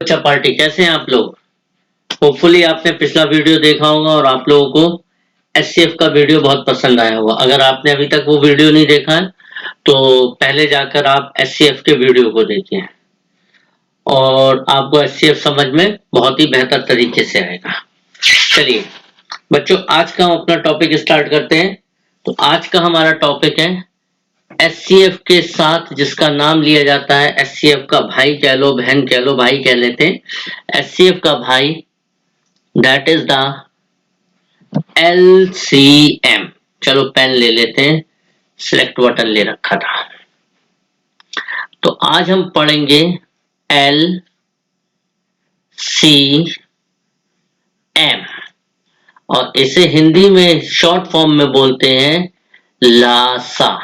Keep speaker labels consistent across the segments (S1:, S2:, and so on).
S1: अच्छा पार्टी, कैसे हैं आप लोग? होपफुली आपने पिछला वीडियो देखा होगा और आप लोगों को एचसीएफ का वीडियो बहुत पसंद आया होगा। अगर आपने अभी तक वो वीडियो नहीं देखा है तो पहले जाकर आप एचसीएफ के वीडियो को देखिए और आपको एचसीएफ समझ में बहुत ही बेहतर तरीके से आएगा। चलिए बच्चों, आज का हम अपना टॉपिक स्टार्ट करते हैं। तो आज का हमारा टॉपिक है एचसीएफ के साथ जिसका नाम लिया जाता है, एचसीएफ का भाई कह लो, बहन कह लो, भाई कह लेते हैं। एचसीएफ का भाई, दैट इज द एलसीएम। चलो पेन ले लेते हैं, सिलेक्ट बटन ले रखा था। तो आज हम पढ़ेंगे एल सी एम और इसे हिंदी में शॉर्ट फॉर्म में बोलते हैं लासा।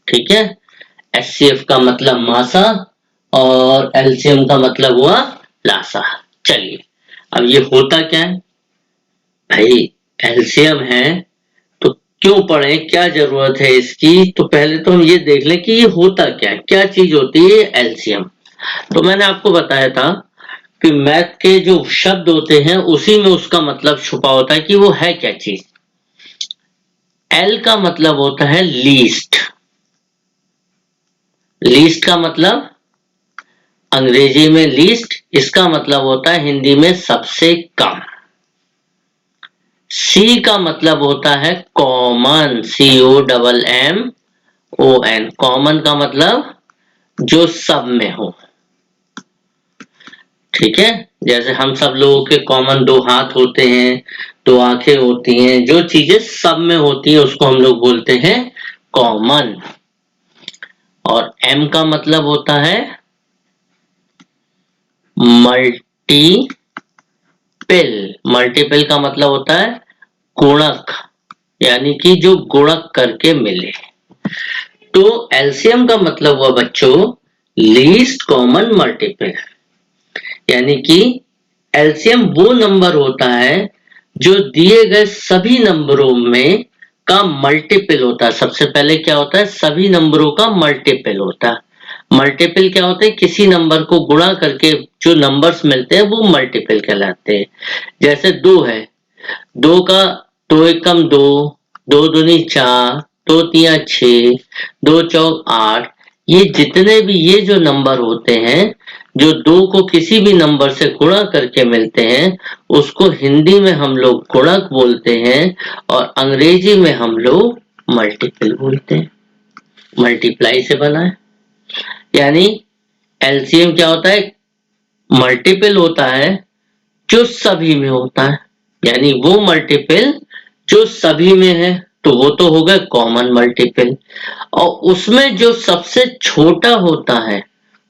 S1: ठीक है, एचसीएफ का मतलब मासा और एलसीएम का मतलब हुआ लासा। चलिए, अब ये होता क्या है भाई? एलसीएम है तो क्यों पढ़े, क्या जरूरत है इसकी? तो पहले तो हम ये देख लें कि ये होता क्या है, क्या चीज होती है एलसीएम। तो मैंने आपको बताया था कि मैथ के जो शब्द होते हैं उसी में उसका मतलब छुपा होता है कि वो है क्या चीज। एल का मतलब होता है लीस्ट। लीस्ट का मतलब अंग्रेजी में लीस्ट, इसका मतलब होता है हिंदी में सबसे कम। सी का मतलब होता है कॉमन, COMMON। कॉमन का मतलब जो सब में हो। ठीक है, जैसे हम सब लोगों के कॉमन 2 हाथ होते हैं, 2 आंखें होती हैं, जो चीजें सब में होती हैं उसको हम लोग बोलते हैं कॉमन। और एम का मतलब होता है मल्टीपल। मल्टीपल का मतलब होता है गुणक, यानी कि जो गुणक करके मिले। तो एलसीएम का मतलब हुआ बच्चों लीस्ट कॉमन मल्टीपल, यानी कि एलसीएम वो नंबर होता है जो दिए गए सभी नंबरों में का मल्टीपल होता है। सबसे पहले क्या होता है, सभी नंबरों का मल्टीपल होता है। मल्टीपल क्या होता है, किसी नंबर को गुणा करके जो नंबर्स मिलते हैं वो मल्टीपल कहलाते हैं। जैसे 2 है, 2 का 2 एकम 2, 2 दूनी 4, 2 तिया 6, 2 चौक 8। ये जितने भी ये जो नंबर होते हैं जो 2 को किसी भी नंबर से गुणा करके मिलते हैं उसको हिंदी में हम लोग गुणक बोलते हैं और अंग्रेजी में हम लोग मल्टीपल बोलते हैं। मल्टीप्लाई से बना है, यानी एलसीएम क्या होता है, मल्टीपल होता है जो सभी में होता है, यानी वो मल्टीपल जो सभी में है, तो वो तो हो गया कॉमन मल्टीपल। और उसमें जो सबसे छोटा होता है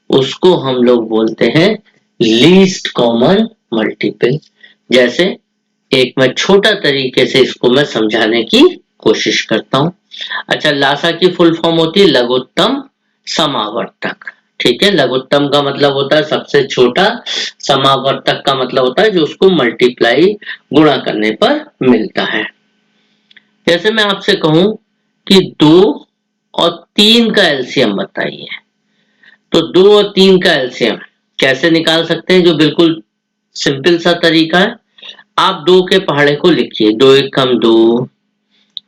S1: उसको हम लोग बोलते हैं लीस्ट कॉमन मल्टीपल। जैसे एक मैं छोटा तरीके से इसको मैं समझाने की कोशिश करता हूं। अच्छा, लासा की फुल फॉर्म होती है लघुत्तम समावर्तक। ठीक है, लघुत्तम का मतलब होता है सबसे छोटा, समावर्तक का मतलब होता है जो उसको मल्टीप्लाई गुणा करने पर मिलता है। जैसे मैं आपसे कहूं कि 2 और 3 का एलसीएम बताइए, तो 2 और 3 का एलसीएम कैसे निकाल सकते हैं? जो बिल्कुल सिंपल सा तरीका है, आप 2 के पहाड़े को लिखिए। 2 एकम 2,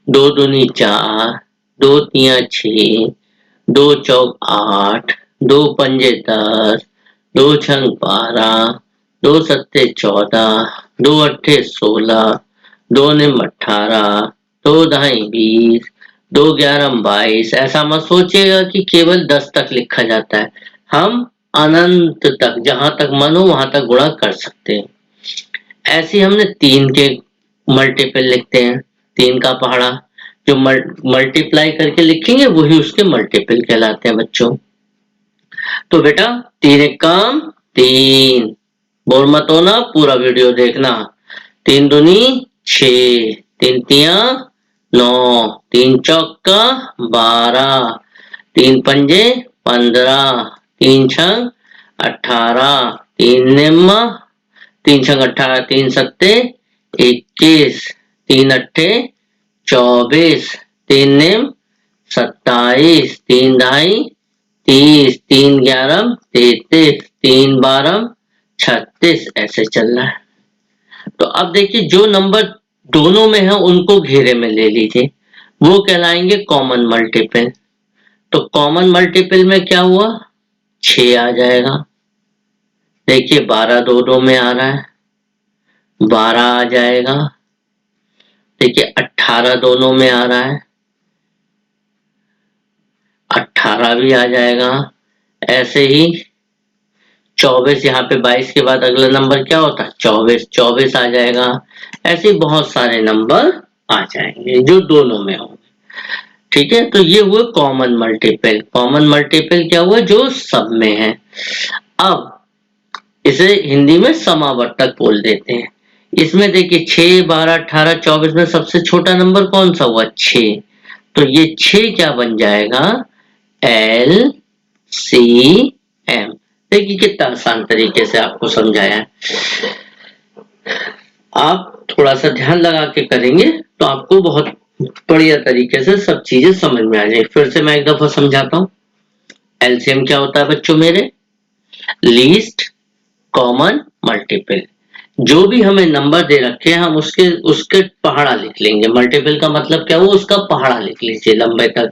S1: 2 दूनी 4, 2 तिया 6, 2 चौक 8, 2 पंजे 10, 2 छंग 12, 2 सत्ते 14, 2 अट्ठे 16, 2 निम 18, 2 दहाई 20, 2 11 22। ऐसा मत सोचिएगा कि केवल 10 तक लिखा जाता है। हम अनंत तक, जहां तक मन हो वहां तक गुणा कर सकते हैं। ऐसे हमने 3 के मल्टीपल लिखते हैं। 3 का पहाड़ा जो मल्टीप्लाई करके लिखेंगे वही उसके मल्टीपल कहलाते हैं बच्चों। तो बेटा 3 एक काम 3, बोर मत होना, पूरा वीडियो देखना। 3 दूनी 6, 3 तिया 9, 3 चौका 12, 3 पंजे 15, 3 छंग 18, 3 निम्मा 3 छंग 18, 3 सत्ते 21, 3 अट्ठे 24, 3 निम 27, 3 ढाई 30, 3 11 33, 3 12 36 ऐसे चल रहा है। तो अब देखिए जो नंबर दोनों में है उनको घेरे में ले लीजिए, वो कहलाएंगे कॉमन मल्टीपल। तो कॉमन मल्टीपल में क्या हुआ, 6 आ जाएगा। देखिए 12 दोनों में आ रहा है, 12 आ जाएगा। देखिए 18 दोनों में आ रहा है, 18 भी आ जाएगा। ऐसे ही 24, यहाँ पे 22 के बाद अगला नंबर क्या होता है, 24, 24 आ जाएगा। ऐसे बहुत सारे नंबर आ जाएंगे जो दोनों में होंगे। ठीक है, तो ये हुए कॉमन मल्टीपल। कॉमन मल्टीपल क्या हुआ, जो सब में है। अब इसे हिंदी में समावर्तक बोल देते हैं। इसमें देखिए 6, 12, 18, 24 में सबसे छोटा नंबर कौन सा हुआ, 6। तो ये 6 क्या बन जाएगा, LCM। देखिए कितना आसान तरीके से आपको समझाया है। आप थोड़ा सा ध्यान लगा के करेंगे तो आपको बहुत बढ़िया तरीके से सब चीजें समझ में आ जाएगी। फिर से मैं एक दफा समझाता हूँ। एलसीएम क्या होता है बच्चों मेरे, लीस्ट कॉमन मल्टीपल। जो भी हमें नंबर दे रखे हैं हम उसके उसके पहाड़ा लिख लेंगे। मल्टीपल का मतलब क्या हुआ, उसका पहाड़ा लिख लीजिए लंबे तक,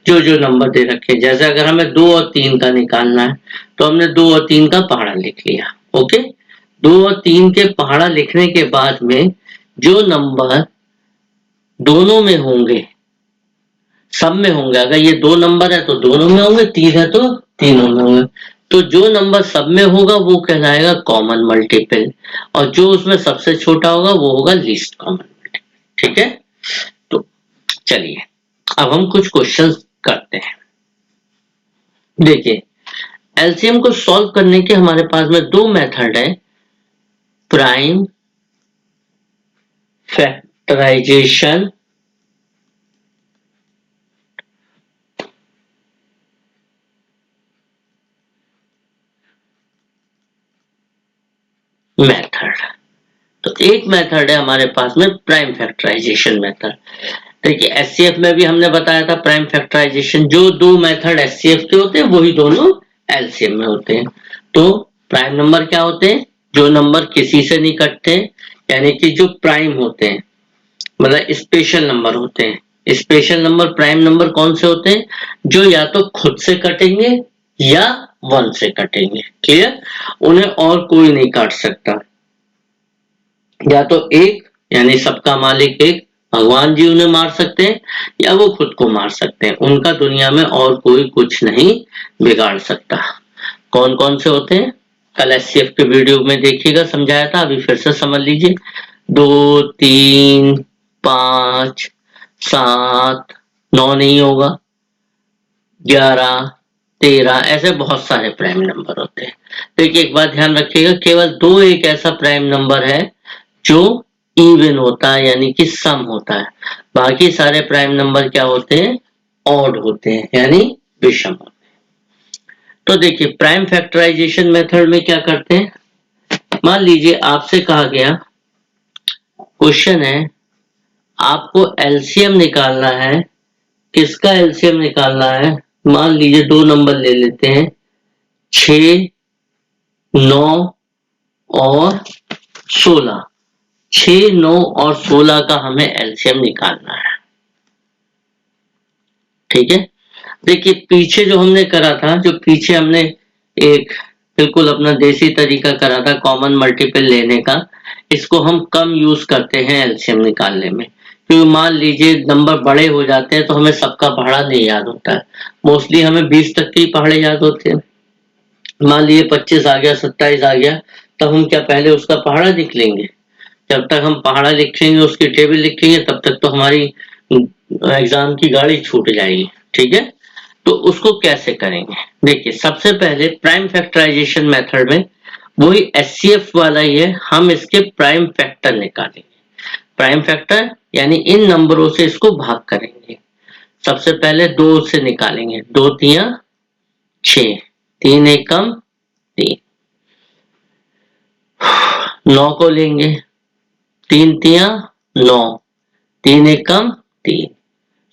S1: जो जो नंबर दे रखे हैं। जैसे अगर हमें 2 और 3 का निकालना है तो हमने 2 और 3 का पहाड़ा लिख लिया। ओके, 2 और 3 के पहाड़ा लिखने के बाद में जो नंबर दोनों में होंगे, सब में होंगे, अगर ये 2 नंबर है तो दोनों में होंगे, 3 है तो तीनों में होंगे, तो जो नंबर सब में होगा वो कहलाएगा कॉमन मल्टीपल, और जो उसमें सबसे छोटा होगा वो होगा लीस्ट कॉमन मल्टीपल। ठीक है, तो चलिए अब हम कुछ क्वेश्चंस करते हैं। देखिए एलसीएम को सॉल्व करने के हमारे पास में 2 मेथड है, प्राइम फैक्टराइजेशन मेथड। तो एक मेथड है हमारे पास में प्राइम फैक्टराइजेशन मेथड। देखिए एचसीएफ में भी हमने बताया था प्राइम फैक्टराइजेशन, जो 2 मेथड एचसीएफ के होते हैं वही दोनों एलसीएम में होते हैं। तो प्राइम नंबर क्या होते हैं, जो नंबर किसी से नहीं कटते, यानी कि जो प्राइम होते हैं, मतलब स्पेशल नंबर होते हैं। स्पेशल नंबर प्राइम नंबर कौन से होते हैं, जो या तो खुद से कटेंगे या 1 से कटेंगे। क्लियर, उन्हें और कोई नहीं काट सकता। या तो एक, यानी सबका मालिक एक, भगवान जी उन्हें मार सकते हैं, या वो खुद को मार सकते हैं। उनका दुनिया में और कोई कुछ नहीं बिगाड़ सकता। कौन कौन से होते हैं, कल एचसीएफ के वीडियो में देखिएगा, समझाया था, अभी फिर से समझ लीजिए। 2, 3, 5, 7, 9 नहीं होगा, 11, 13, ऐसे बहुत सारे प्राइम नंबर होते हैं। देखिए एक बात ध्यान रखिएगा, केवल 2 एक ऐसा प्राइम नंबर है जो इवन होता है, यानी कि सम होता है। बाकी सारे प्राइम नंबर क्या होते हैं, ऑड होते हैं, यानी विषम होते हैं। तो देखिए प्राइम फैक्टराइजेशन मेथड में क्या करते हैं, मान लीजिए आपसे कहा गया, क्वेश्चन है आपको एलसीएम निकालना है। किसका एलसीएम निकालना है, मान लीजिए 2 नंबर ले लेते हैं, 6, 9 और 16। 6, 9 और 16 का हमें एलसीएम निकालना है। ठीक है, देखिए पीछे जो हमने करा था, जो पीछे हमने एक बिल्कुल अपना देसी तरीका करा था कॉमन मल्टीपल लेने का, इसको हम कम यूज करते हैं एलसीएम निकालने में, क्योंकि मान लीजिए नंबर बड़े हो जाते हैं तो हमें सबका पहाड़ा नहीं याद होता है। मोस्टली हमें 20 तक के ही पहाड़े याद होते हैं। मान लीजिए 25 आ गया, 27 आ गया, तब हम क्या पहले उसका पहाड़ा लिख लेंगे? जब तक हम पहाड़ा लिखेंगे, उसकी टेबल लिखेंगे, तब तक तो हमारी एग्जाम की गाड़ी छूट जाएगी। ठीक है, तो उसको कैसे करेंगे, देखिए सबसे पहले प्राइम फैक्टराइजेशन मेथड में वही एचसीएफ वाला ही है, हम इसके प्राइम फैक्टर निकालेंगे। प्राइम फैक्टर यानी इन नंबरों से इसको भाग करेंगे। सबसे पहले 2 से निकालेंगे, 2 तिया 6, 3 एकम 3। 9 को लेंगे, 3 तिया 9, 3 एकम 3।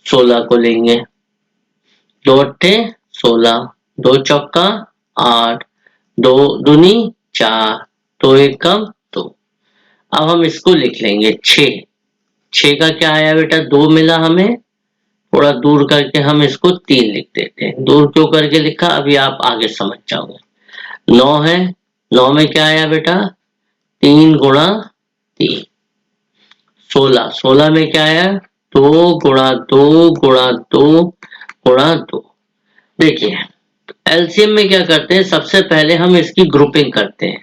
S1: 16 को लेंगे, 2 अट्ठे 16, 2 चौका 8, 2 दूनी 4, तो एक कम 2। अब हम इसको लिख लेंगे 6। 6 का क्या आया बेटा 2 मिला हमें, थोड़ा दूर करके हम इसको 3 लिख देते हैं। दूर क्यों करके लिखा अभी आप आगे समझ जाओगे। 9 है, 9 में क्या आया बेटा 3 गुणा 3। 16, 16 में क्या आया 2 गुणा 2 गुणा 2 गुणा 2। देखिए एलसीएम में क्या करते हैं, सबसे पहले हम इसकी ग्रुपिंग करते हैं।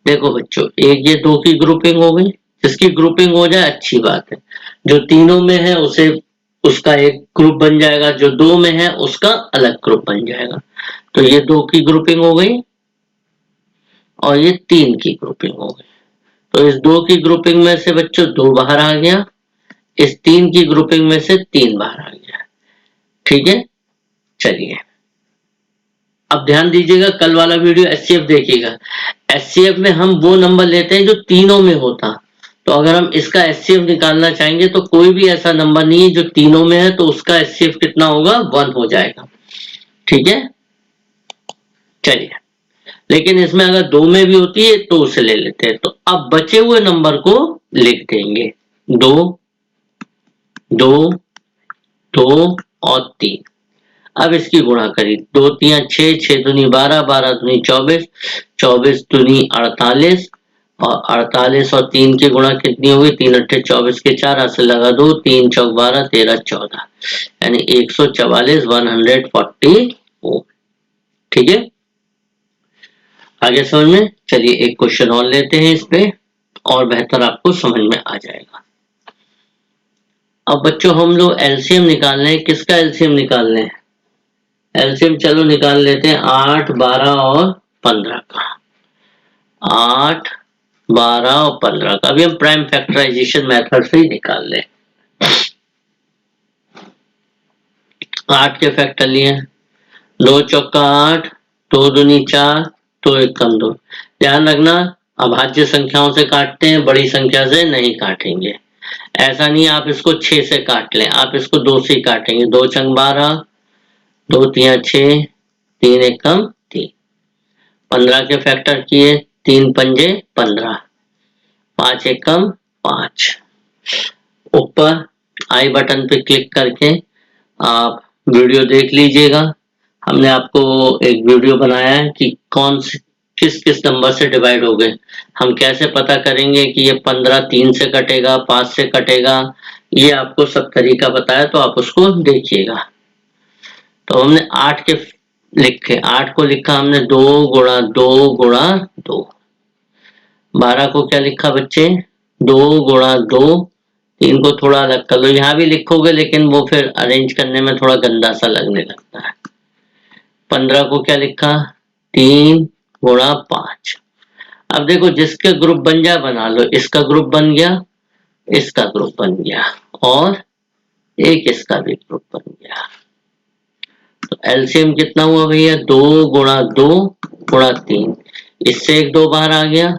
S1: देखो बच्चों, एक ये 2 की ग्रुपिंग हो गई, जिसकी ग्रुपिंग हो जाए अच्छी बात है। जो तीनों में है उसे उसका एक ग्रुप बन जाएगा, जो 2 में है उसका अलग ग्रुप बन जाएगा। तो ये 2 की ग्रुपिंग हो गई और ये 3 की ग्रुपिंग हो गई। तो इस 2 की ग्रुपिंग में से बच्चों 2 बाहर आ गया, इस 3 की ग्रुपिंग में से 3 बाहर आ गया। ठीक है, चलिए अब ध्यान दीजिएगा, कल वाला वीडियो एचसीएफ देखिएगा। एचसीएफ में हम वो नंबर लेते हैं जो तीनों में होता। तो अगर हम इसका एचसीएफ निकालना चाहेंगे तो कोई भी ऐसा नंबर नहीं है जो तीनों में है, तो उसका एचसीएफ कितना होगा 1 हो जाएगा। ठीक है, चलिए लेकिन इसमें अगर 2 में भी होती है तो उसे ले लेते हैं। तो अब बचे हुए नंबर को लिख देंगे 2 2 2 और 3। अब इसकी गुणा करी 2 3 6, 6 दूनी 12, 12 दूनी 24, 24 दूनी 48 और 48 और 3 की गुणा कितनी होगी 3 अट्ठे 24 के 4 हाथ से लगा 2, 3 चौक 12, 13 14 यानी 144 144। ठीक है, आगे समझ में। चलिए एक क्वेश्चन और लेते हैं इस पे, और बेहतर आपको समझ में आ जाएगा। अब बच्चों हम लोग एलसीएम निकालने हैं, किसका एलसीएम निकालने हैं, एलसीएम चलो निकाल लेते हैं 8 12 और 15 का। 8 12 और 15 का अभी हम प्राइम फैक्टराइजेशन मेथड से ही निकाल लें। 8 के फैक्टर लिए 2 चौका 8, 2 दूनी 4, 2 एक कम 2। ध्यान रखना अभाज्य संख्याओं से काटते हैं, बड़ी संख्या से नहीं काटेंगे। ऐसा नहीं आप इसको 6 से काट लें, आप इसको 2 से ही काटेंगे। 2 चंग 12, 2 3 6, 3 एक कम 3। 15 के फैक्टर किए 3 पंजे 15, 5 एक कम 5। ऊपर आई बटन पे क्लिक करके आप वीडियो देख लीजिएगा। हमने आपको एक वीडियो बनाया है कि कौन से किस किस नंबर से डिवाइड हो गए। हम कैसे पता करेंगे कि ये 15 3 से कटेगा 5 से कटेगा, ये आपको सब तरीका बताया, तो आप उसको देखिएगा। तो हमने 8 के लिखे, 8 को लिखा हमने 2 गुणा 2 गुणा 2। 12 को क्या लिखा बच्चे 2 गुणा 2। 3 को थोड़ा अलग कर लो, यहाँ भी लिखोगे लेकिन वो फिर अरेंज करने में थोड़ा गंदा सा लगने लगता है। 15 को क्या लिखा 3 गुणा 5। अब देखो जिसके ग्रुप बन जाए बना लो, इसका ग्रुप बन गया, इसका ग्रुप बन गया और एक इसका भी ग्रुप बन गया। तो एलसीएम कितना हुआ भैया 2 गुणा 2 गुणा 3। इससे एक 2 बाहर आ गया,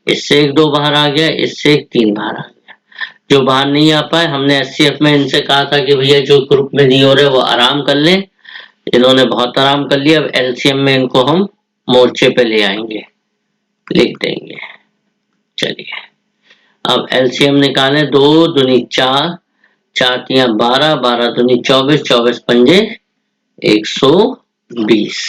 S1: इससे एक 2 बाहर आ गया, इससे एक 3 बाहर आ गया। जो बाहर नहीं आ पाए हमने एचसीएफ में इनसे कहा था कि भैया जो ग्रुप में नहीं हो रहे वो आराम कर लें। इन्होंने बहुत आराम कर लिया। अब एलसीएम में इनको हम मोर्चे पे ले आएंगे, लिख देंगे। चलिए अब एलसीएम निकालें 2 दूनी 4, 4 तिया 12, 12 दूनी 24, 24 पंजे 120।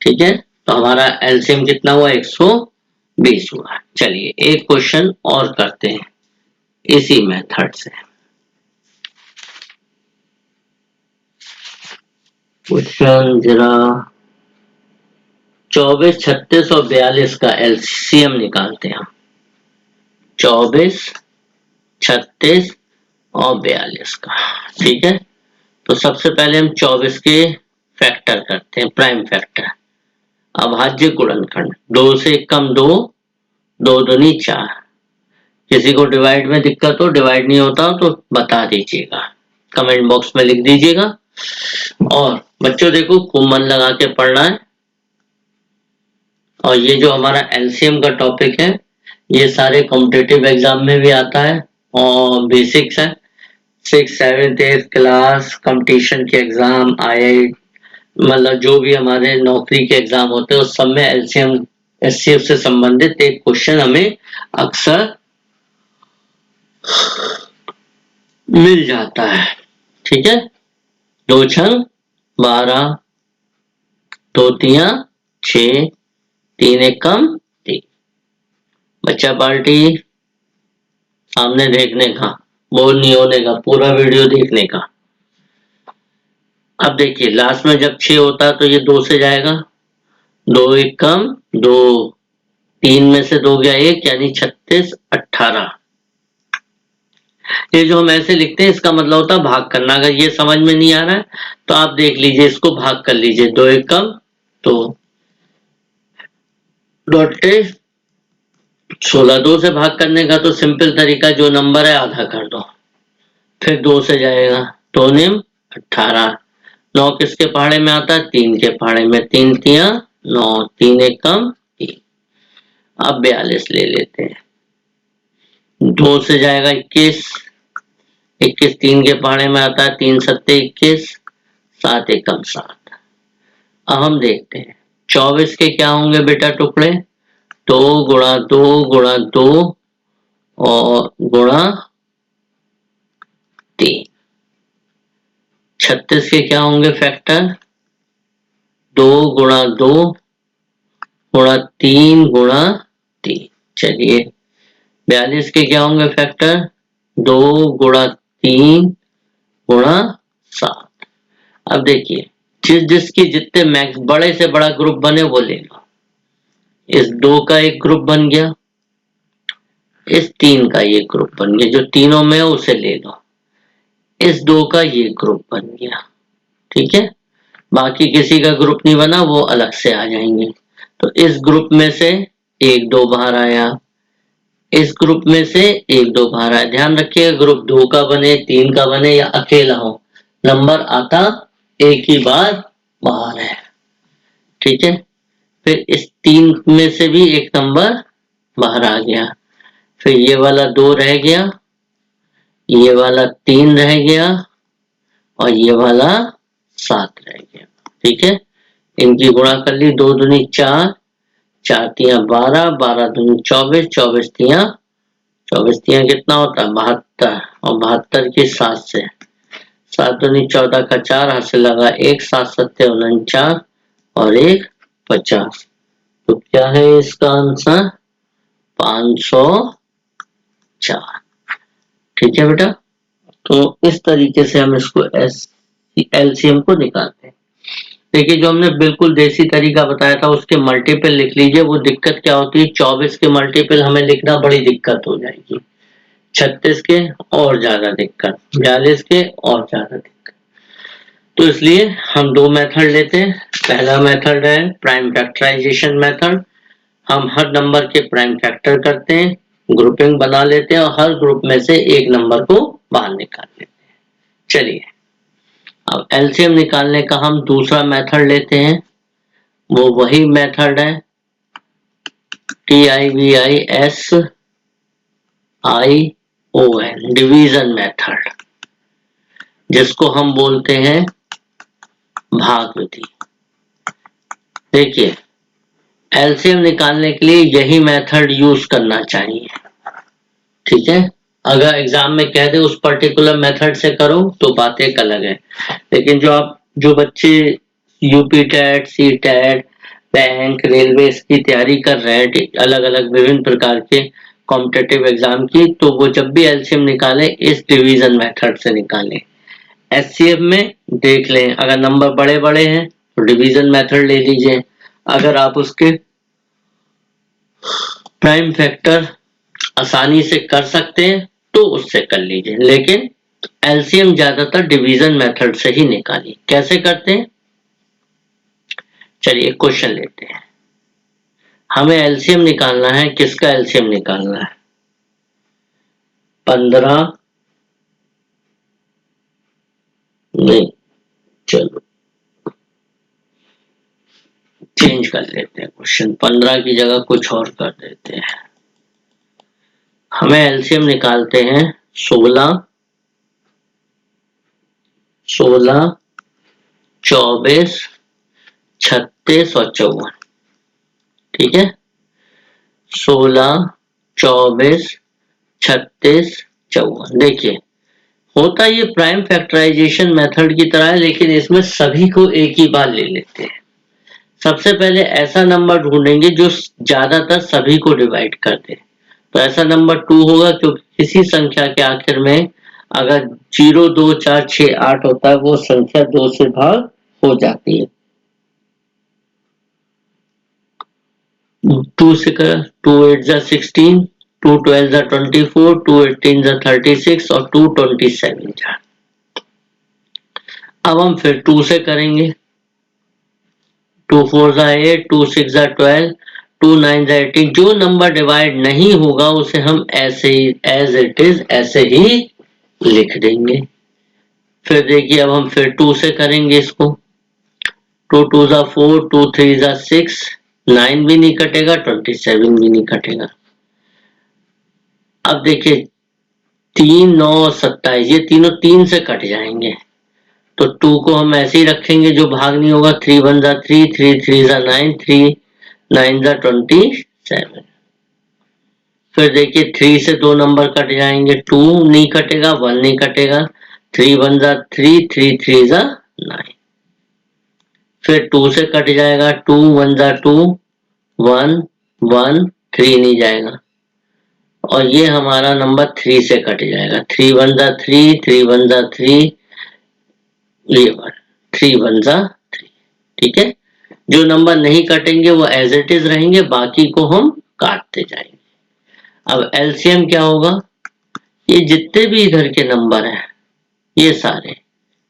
S1: ठीक है, तो हमारा एलसीएम कितना हुआ 120 हुआ। चलिए एक क्वेश्चन और करते हैं इसी मेथड से। क्वेश्चन जरा 24 36 और 42 का एलसीएम निकालते हैं। 24 36 और 42 का, ठीक है। तो सबसे पहले हम 24 के फैक्टर करते हैं, प्राइम फैक्टर। अभाज्य गुणनखंड 2 से कम 2, 2 दूनी 4। किसी को डिवाइड में दिक्कत हो, डिवाइड नहीं होता तो बता दीजिएगा, कमेंट बॉक्स में लिख दीजिएगा। और बच्चों देखो खूब मन लगा के पढ़ना है। और ये जो हमारा एलसीएम का टॉपिक है ये सारे कॉम्पिटिटिव एग्जाम में भी आता है और बेसिक्स है। 6th 7th 8th class competition के एग्जाम, आई मतलब जो भी हमारे नौकरी के एग्जाम होते हैं उस सब में एलसीएम एचसीएफ से संबंधित एक क्वेश्चन हमें अक्सर मिल जाता है। ठीक है, 2 छंग 12, 2 तिया 6, 3 एकम 3। बच्चा पार्टी सामने देखने का, बोर नहीं होने का, पूरा वीडियो देखने का। अब देखिए लास्ट में जब 6 होता है तो ये 2 से जाएगा, 2 एकम 2, 3 में से 2 गया 1, यानी 36 18। ये जो हम ऐसे लिखते हैं इसका मतलब होता है भाग करना। अगर ये समझ में नहीं आ रहा है तो आप देख लीजिए, इसको भाग कर लीजिए, 2 एकम तो 16, 2 से भाग करने का तो सिंपल तरीका, जो नंबर है आधा कर दो, फिर 2 से जाएगा, 2 निम 18, 9 किसके पहाड़े में आता है, 3 के पहाड़े में, 3 तिया 9, 3 एकम 3। अब 42 ले लेते हैं, 2 से जाएगा 21, 21 3 के पहाड़े में आता है, 3 सत्ते 21, 7 एकम 7। अब हम देखते हैं 24 के क्या होंगे बेटा टुकड़े, 2 गुणा 2 गुणा 2 और गुणा 3। 36 के क्या होंगे फैक्टर, 2 गुणा 2 गुणा 3 गुणा 3। चलिए 42 के क्या होंगे फैक्टर, 2 गुणा 3 गुणा 7। अब देखिए जिसकी जितने मैक्स बड़े से बड़ा ग्रुप बने वो ले लो। इस 2 का एक ग्रुप बन गया, इस 3 का ये ग्रुप बन गया, जो तीनों में है उसे ले लो, इस 2 का ये ग्रुप बन गया। ठीक है, बाकी किसी का ग्रुप नहीं बना, वो अलग से आ जाएंगे। तो इस ग्रुप में से 1 2 बाहर आया, इस ग्रुप में से 1 2 बाहर आया। ध्यान रखिएगा ग्रुप 2 का बने, 3 का बने या अकेला हो, नंबर आता एक ही बार बाहर है। ठीक है, फिर इस 3 में से भी एक नंबर बाहर आ गया, फिर ये वाला 2 रह गया, ये वाला 3 रह गया और ये वाला 7 रह गया। ठीक है, इनकी गुणा कर ली, 2 दूनी 4, 4 तिया 12, 12 दूनी 24, 24 तिया 24 तिया कितना होता है 72, और 72 की 7 से, 7 दूनी 14 का 4, हाथ से लगा 1, 7 सत्ते 49 और 1 50। तो क्या है इसका आंसर 504। ठीक है बेटा, तो इस तरीके से हम इसको एलसीएम को निकालते हैं। देखिए जो हमने बिल्कुल देसी तरीका बताया था उसके मल्टीपल लिख लीजिए। वो दिक्कत क्या होती है, 24 के मल्टीपल हमें लिखना बड़ी दिक्कत हो जाएगी, 36 के और ज्यादा दिक्कत, 42 के और ज्यादा दिक्कत। तो इसलिए हम 2 मेथड लेते हैं। पहला मेथड है प्राइम फैक्टराइजेशन मेथड। हम हर नंबर के प्राइम फैक्टर करते हैं, ग्रुपिंग बना लेते हैं और हर ग्रुप में से एक नंबर को बाहर निकाल लेते हैं। चलिए अब एलसीएम निकालने का हम दूसरा मेथड लेते हैं। वो वही मेथड है TIVISION, डिवीजन मेथड, जिसको हम बोलते हैं भाग विधि। देखिए एलसीएम निकालने के लिए यही मेथड यूज करना चाहिए। ठीक है, अगर एग्जाम में कह दे उस पर्टिकुलर मेथड से करो तो बात एक अलग है, लेकिन जो बच्चे UP TET, CTET, bank, railway की तैयारी कर रहे हैं, अलग अलग विभिन्न प्रकार के कॉम्पिटिटिव एग्जाम की, तो वो जब भी एलसीएम निकाले इस डिवीजन मेथड से निकाले। एचसीएफ में देख लें, अगर नंबर बड़े बड़े हैं तो डिवीजन मेथड ले लीजिए, अगर आप उसके प्राइम फैक्टर आसानी से कर सकते हैं तो उससे कर लीजिए, लेकिन एलसीएम ज्यादातर डिवीजन मेथड से ही निकालिए। कैसे करते हैं, चलिए क्वेश्चन लेते हैं। हमें एलसीएम निकालना है, किसका एलसीएम निकालना है, 15 नहीं, चलो चेंज कर लेते हैं क्वेश्चन, 15 की जगह कुछ और कर देते हैं। हमें एलसीएम निकालते हैं 16, 24, 36 और 54। ठीक है, 16, 24, 36, 54। देखिए होता ये प्राइम फैक्टराइजेशन मेथड की तरह है, लेकिन इसमें सभी को एक ही बार ले लेते हैं। सबसे पहले ऐसा नंबर ढूंढेंगे जो ज्यादातर सभी को डिवाइड कर दे। तो ऐसा नंबर 2 होगा, क्योंकि किसी संख्या के आखिर में अगर 0, 2, 4, 6, 8 होता है, वो संख्या 2 से भाग हो जाती है। 2 से कर 2 8 जा 16, 2 12 जा 24, 2 18 जा 36 और 2 27 जा। अब हम फिर 2 से करेंगे। 2 4 जा 8, 2 6 जा 12, 2 9 जा 18। जो नंबर डिवाइड नहीं होगा उसे हम ऐसे ही एज इट इज ऐसे ही लिख देंगे। फिर देखिए अब हम फिर 2 से करेंगे इसको। 2 2 जा 4, 2 3 जा 6, 9 भी नहीं कटेगा, 27 भी नहीं कटेगा। अब देखिए 3 9 27, ये तीनों 3 से कट जाएंगे, तो 2 को हम ऐसे ही रखेंगे, जो भाग नहीं होगा। 3 1 जा 3, 3 3 जा 9, 3 9 जा 27। फिर देखिए 3 से 2 नंबर कट जाएंगे, 2 नहीं कटेगा, 1 नहीं कटेगा। 3 1 जा 3, 3 3 जा 9। फिर 2 से कट जाएगा, 2 1 जा 2, 1 1 3 नहीं जाएगा, और ये हमारा नंबर 3 से कट जाएगा। 3 1 जा 3, 3 1 जा 3, ये 1 3 1 जा 3। ठीक है, जो नंबर नहीं कटेंगे वो एज इट इज रहेंगे, बाकी को हम काटते जाएंगे। अब एलसीएम क्या होगा, ये जितने भी इधर के नंबर हैं ये सारे,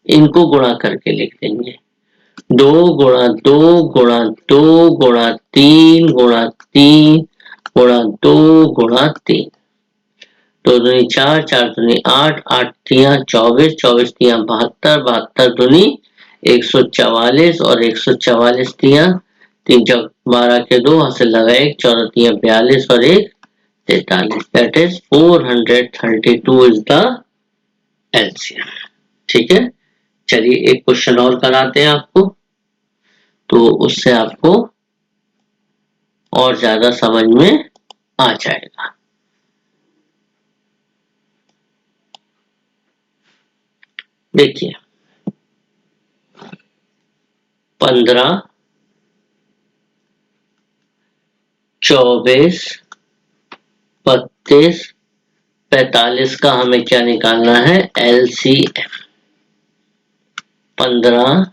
S1: इनको गुणा करके लिख देंगे। 2 गुणा 2 गुणा 2 गुणा 3 गुणा 3 गुणा 2 गुणा 3। 2 दूनी 4, 4 दूनी 8, 8 तिया 24, 24 तिया 72, 72 दूनी 144 और 144 तिया 3 चौक 12 के 2 हासिल लगा 1, 14 तिया 42 और 1 43। That is 432 is the LCM. ठीक है, चलिए एक क्वेश्चन और कराते हैं आपको, तो उससे आपको और ज्यादा समझ में आ जाएगा। देखिए 15, 24, 32, 45 का हमें क्या निकालना है, एलसीएम। 15,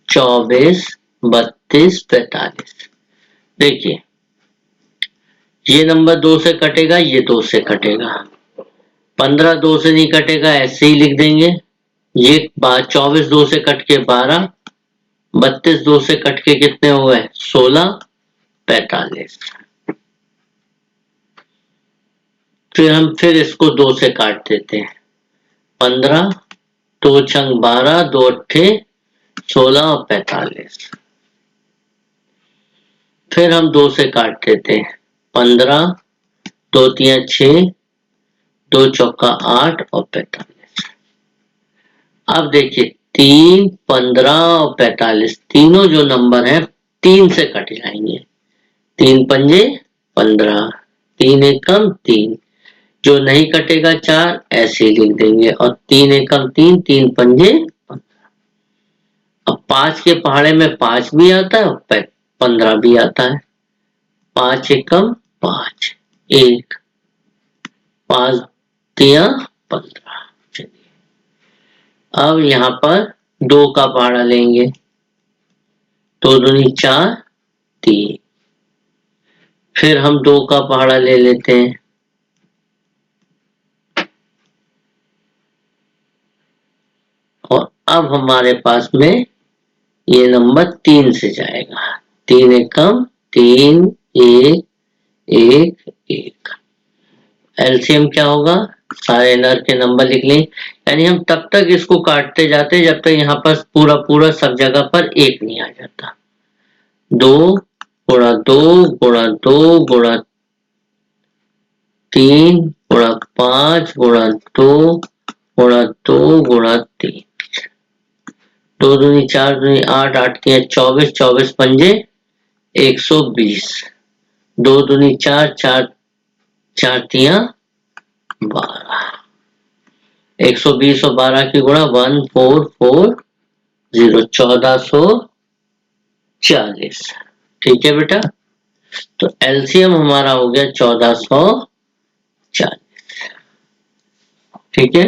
S1: 24, 32, 45। देखिए ये नंबर 2 से कटेगा, ये 2 से कटेगा। 15 2 से नहीं कटेगा, ऐसे ही लिख देंगे। ये 24 2 से कट के 12, 32 2 से कट के कितने हुए 16, 45। फिर हम फिर इसको 2 से काट देते हैं। 15 2 छंग 12, 2 अट्ठे 16 और 45। फिर हम 2 से काट देते हैं। 15 2 तिया 6, 2 चौका 8 और 45। अब देखिए 3 15 और 45 तीनों जो नंबर हैं 3 से कट जाएंगे। 3 पंजे 15, 3 एकम 3, जो नहीं कटेगा 4 ऐसे ही लिख देंगे, और 3 एकम 3, 3 पंजे 15। अब 5 के पहाड़े में 5 भी आता है और 15 भी आता है। 5 एकम 5, 1 5 तिया 15। चलिए अब यहाँ पर 2 का पहाड़ा लेंगे, 2 दूनी 4, 3। फिर हम 2 का पहाड़ा ले लेते हैं, और अब हमारे पास में ये नंबर 3 से जाएगा। 3 एकम 3, 1 1 1। एलसीएम क्या होगा, सारे नर के नंबर लिख लें, यानी हम तब तक इसको काटते जाते जब तक यहाँ पर पूरा पूरा सब जगह पर 1 नहीं आ जाता। 2 गुणा 2 गुणा 2 गुणा 3 गुणा 5 गुणा 2 गुणा 2 गुणा 3। 2 दूनी 4 दूनी 8, 8 तिया 24, 24 पंजे 120। 2 दूनी 4, 4 4 तिया 12, 120 और 12 की गुणा 1440, 1440। ठीक है बेटा, तो एलसीएम हमारा हो गया 1440। ठीक है,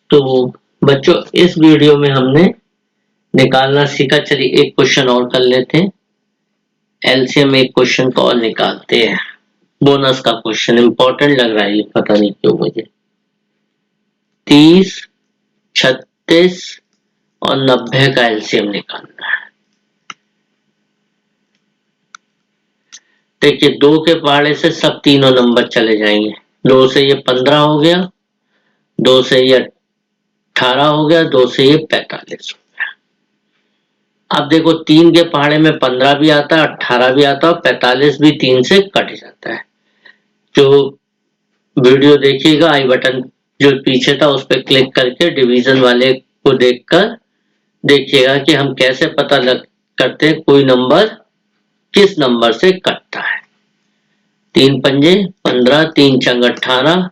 S1: तो बच्चों इस वीडियो में हमने निकालना सीखा। चलिए एक क्वेश्चन और कर लेते हैं। एलसीएम एक क्वेश्चन को और निकालते हैं, बोनस का क्वेश्चन, इंपॉर्टेंट लग रहा है ये, पता नहीं क्यों मुझे। 30, 36 और 90 का एलसीएम निकालना है। देखिए 2 के पहाड़े से सब तीनों नंबर चले जाएंगे। 2 से ये 15 हो गया, 2 से ये 18 हो गया, 2 से ये 45 हो गया। अब देखो 3 के पहाड़े में 15 भी आता है, 18 भी आता है और 45 भी 3 से कट जाता है। जो वीडियो देखिएगा आई बटन जो पीछे था उस पर क्लिक करके डिवीजन वाले को देखकर देखिएगा कि हम कैसे पता लग करते हैं कोई नंबर किस नंबर से कटता है। 3 पंजे 15, 3 चंग 18,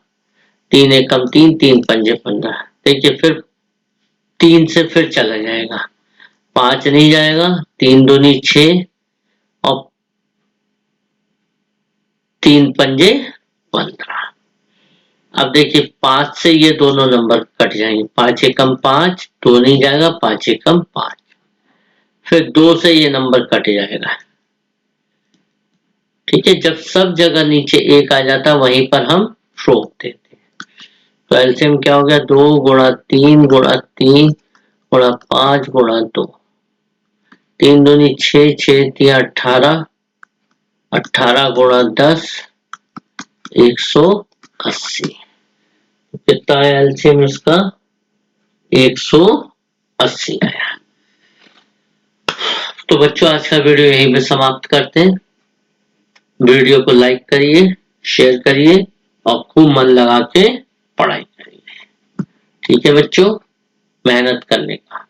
S1: 3 एकम 3, 3 पंजे 15। देखिए फिर 3 से फिर चला जाएगा, 5 नहीं जाएगा, 3 दूनी 6 और 3 पंजे 15। अब देखिए 5 से ये दोनों नंबर कट जाएंगे, 5 एकम 5, 2 नहीं जाएगा, 5 एकम 5। फिर 2 से ये नंबर कट जाएगा। ठीक है, जब सब जगह नीचे 1 आ जाता वहीं पर हम रोक देते हैं। तो एलसीएम क्या हो गया, 2 गुणा 3 गुणा 3 गुणा 5 गुणा 2, 3 दूनी 6, 6 तिया 18, 18 गुणा 10, 180। कितना है एलसीएम इसका, 180 आया। तो बच्चों आज का वीडियो यहीं पे समाप्त करते हैं। वीडियो को लाइक करिए, शेयर करिए और खूब मन लगा के पढ़ाई करिए। ठीक है बच्चों, मेहनत करने का।